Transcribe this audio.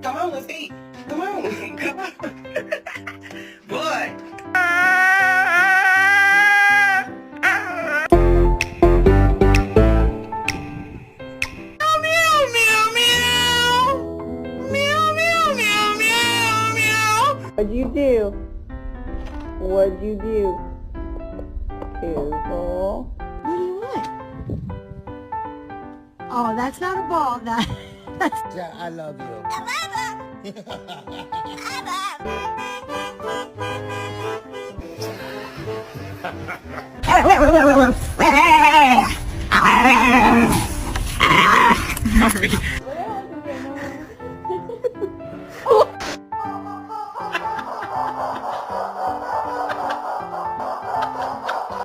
Come on, let's eat. Come on. Come on. Boy. What'd you do? What'd you do? Careful. What do you want? Oh, that's not a ball. That's Yeah, I love you. Sorry.